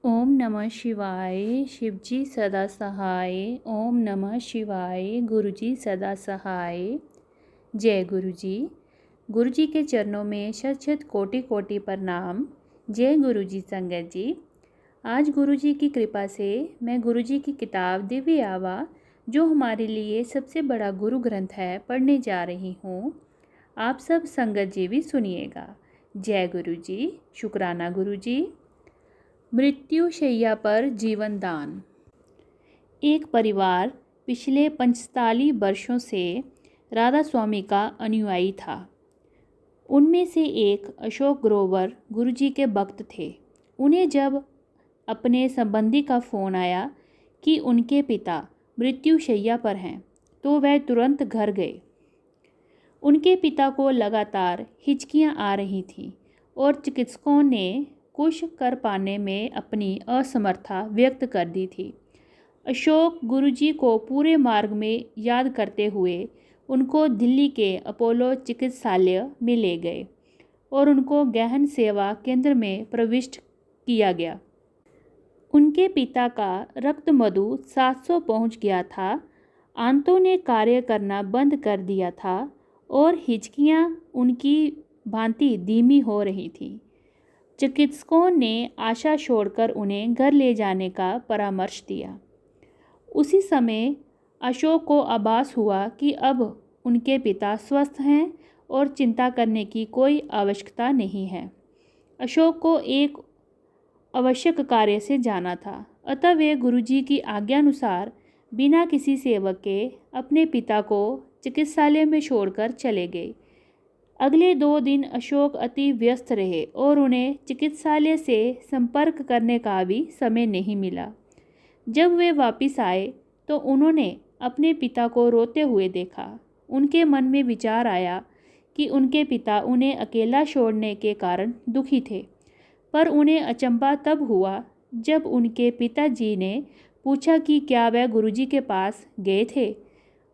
ओम नमः शिवाय। शिवजी सदा सहाय। ओम नमः शिवाय। गुरुजी सदा सहाय। जय गुरुजी। गुरुजी के चरणों में शत शत कोटि कोटि प्रणाम। जय गुरुजी संगत जी। आज गुरुजी की कृपा से मैं गुरुजी की किताब दिव्य आवा, जो हमारे लिए सबसे बड़ा गुरु ग्रंथ है, पढ़ने जा रही हूँ। आप सब संगत जी भी सुनिएगा। जय गुरुजी। शुक्राना गुरुजी। मृत्युशैया पर जीवन दान। एक परिवार पिछले 45 वर्षों से राधा स्वामी का अनुयायी था। उनमें से एक अशोक ग्रोवर गुरुजी के भक्त थे। उन्हें जब अपने संबंधी का फ़ोन आया कि उनके पिता मृत्युशैया पर हैं, तो वह तुरंत घर गए। उनके पिता को लगातार हिचकियां आ रही थीं और चिकित्सकों ने कुछ कर पाने में अपनी असमर्थता व्यक्त कर दी थी। अशोक गुरुजी को पूरे मार्ग में याद करते हुए उनको दिल्ली के अपोलो चिकित्सालय में ले गए और उनको गहन सेवा केंद्र में प्रविष्ट किया गया। उनके पिता का रक्त मधु 700 पहुंच गया था। आंतों ने कार्य करना बंद कर दिया था और हिचकियां उनकी भांति धीमी हो रही थीं। चिकित्सकों ने आशा छोड़कर उन्हें घर ले जाने का परामर्श दिया। उसी समय अशोक को आभास हुआ कि अब उनके पिता स्वस्थ हैं और चिंता करने की कोई आवश्यकता नहीं है। अशोक को एक आवश्यक कार्य से जाना था, अतः वे गुरुजी की आज्ञानुसार बिना किसी सेवक के अपने पिता को चिकित्सालय में छोड़कर चले गए। अगले 2 दिन अशोक अति व्यस्त रहे और उन्हें चिकित्सालय से संपर्क करने का भी समय नहीं मिला। जब वे वापस आए तो उन्होंने अपने पिता को रोते हुए देखा। उनके मन में विचार आया कि उनके पिता उन्हें अकेला छोड़ने के कारण दुखी थे, पर उन्हें अचंभा तब हुआ जब उनके पिताजी ने पूछा कि क्या वह गुरुजी के पास गए थे।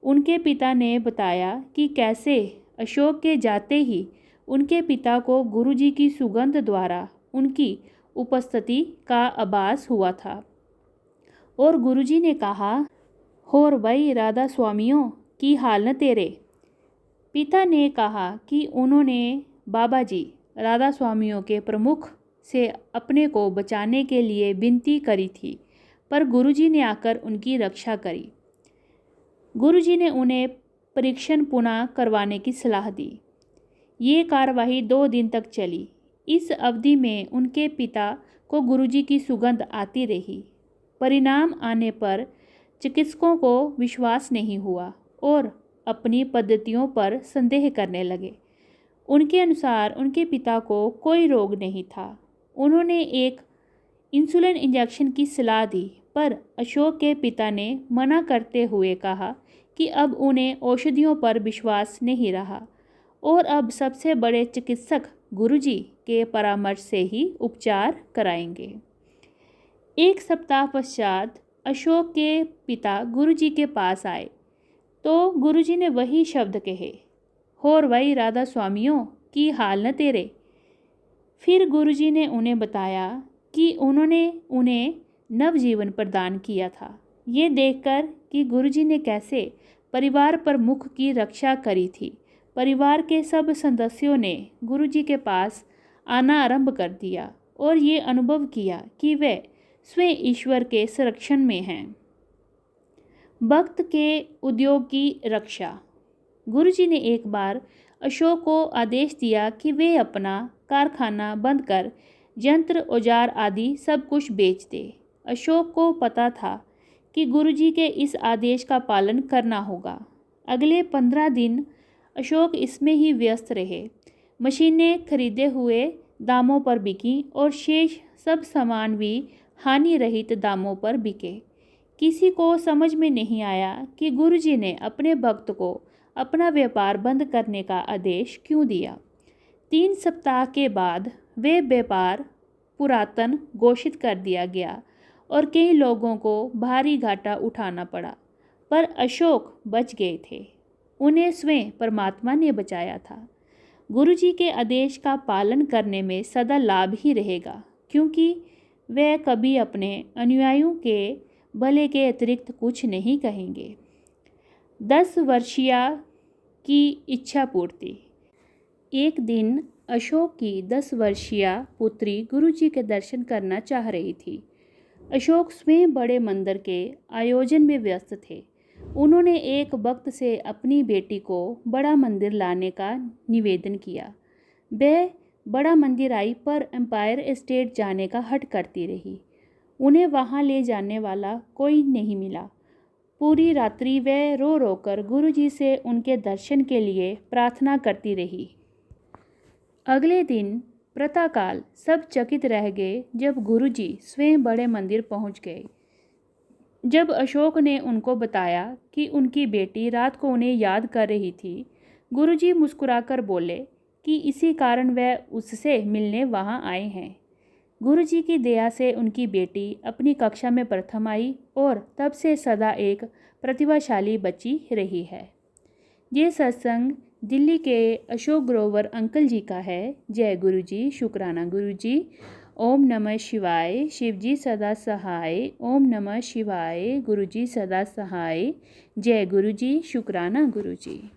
उनके पिता ने बताया कि कैसे अशोक के जाते ही उनके पिता को गुरुजी की सुगंध द्वारा उनकी उपस्थिति का आभास हुआ था और गुरुजी ने कहा, होर भाई राधा स्वामियों, की हाल न तेरे। पिता ने कहा कि उन्होंने बाबा जी राधा स्वामियों के प्रमुख से अपने को बचाने के लिए विनती करी थी, पर गुरुजी ने आकर उनकी रक्षा करी। गुरुजी ने उन्हें परीक्षण पुनः करवाने की सलाह दी। ये कार्यवाही 2 दिन तक चली। इस अवधि में उनके पिता को गुरुजी की सुगंध आती रही। परिणाम आने पर चिकित्सकों को विश्वास नहीं हुआ और अपनी पद्धतियों पर संदेह करने लगे। उनके अनुसार उनके पिता को कोई रोग नहीं था। उन्होंने एक इंसुलिन इंजेक्शन की सलाह दी, पर अशोक के पिता ने मना करते हुए कहा कि अब उन्हें औषधियों पर विश्वास नहीं रहा और अब सबसे बड़े चिकित्सक गुरुजी के परामर्श से ही उपचार कराएंगे। 1 सप्ताह पश्चात अशोक के पिता गुरुजी के पास आए तो गुरुजी ने वही शब्द कहे, होर भाई राधा स्वामियों, की हाल न तेरे। फिर गुरुजी ने उन्हें बताया कि उन्होंने उन्हें नवजीवन प्रदान किया था। ये देखकर कि गुरुजी ने कैसे परिवार प्रमुख की रक्षा करी थी, परिवार के सब सदस्यों ने गुरुजी के पास आना आरंभ कर दिया और ये अनुभव किया कि वे स्वयं ईश्वर के संरक्षण में हैं। भक्त के उद्योग की रक्षा। गुरुजी ने एक बार अशोक को आदेश दिया कि वे अपना कारखाना बंद कर यंत्र औजार आदि सब कुछ बेच दे। अशोक को पता था कि गुरुजी के इस आदेश का पालन करना होगा। अगले 15 दिन अशोक इसमें ही व्यस्त रहे। मशीनें खरीदे हुए दामों पर बिकी और शेष सब सामान भी हानि रहित दामों पर बिके। किसी को समझ में नहीं आया कि गुरुजी ने अपने भक्त को अपना व्यापार बंद करने का आदेश क्यों दिया। 3 सप्ताह के बाद वे व्यापार पुरातन घोषित कर दिया गया और कई लोगों को भारी घाटा उठाना पड़ा, पर अशोक बच गए थे। उन्हें स्वयं परमात्मा ने बचाया था। गुरुजी के आदेश का पालन करने में सदा लाभ ही रहेगा, क्योंकि वे कभी अपने अनुयायियों के भले के अतिरिक्त कुछ नहीं कहेंगे। 10 वर्षीया की इच्छा पूर्ति। एक दिन अशोक की 10 वर्षीय पुत्री गुरुजी के दर्शन करना चाह रही थी। अशोक स्वयं बड़े मंदिर के आयोजन में व्यस्त थे। उन्होंने एक भक्त से अपनी बेटी को बड़ा मंदिर लाने का निवेदन किया। वह बड़ा मंदिर आई पर एम्पायर एस्टेट जाने का हट करती रही। उन्हें वहां ले जाने वाला कोई नहीं मिला। पूरी रात्रि वह रो रो कर गुरुजी से उनके दर्शन के लिए प्रार्थना करती रही। अगले दिन प्रातःकाल सब चकित रह गए जब गुरुजी स्वयं बड़े मंदिर पहुंच गए। जब अशोक ने उनको बताया कि उनकी बेटी रात को उन्हें याद कर रही थी, गुरुजी मुस्कुराकर बोले कि इसी कारण वह उससे मिलने वहां आए हैं। गुरुजी की दया से उनकी बेटी अपनी कक्षा में प्रथम आई और तब से सदा एक प्रतिभाशाली बच्ची रही है। ये सत्संग दिल्ली के अशोक ग्रोवर अंकल जी का है। जय गुरु जी, शुक्राना गुरु जी। ओम नमः शिवाय, शिव जी सदा सहाय। ओम नमः शिवाय, गुरु जी सदा सहाय। जय गुरु जी, शुक्राना गुरु जी।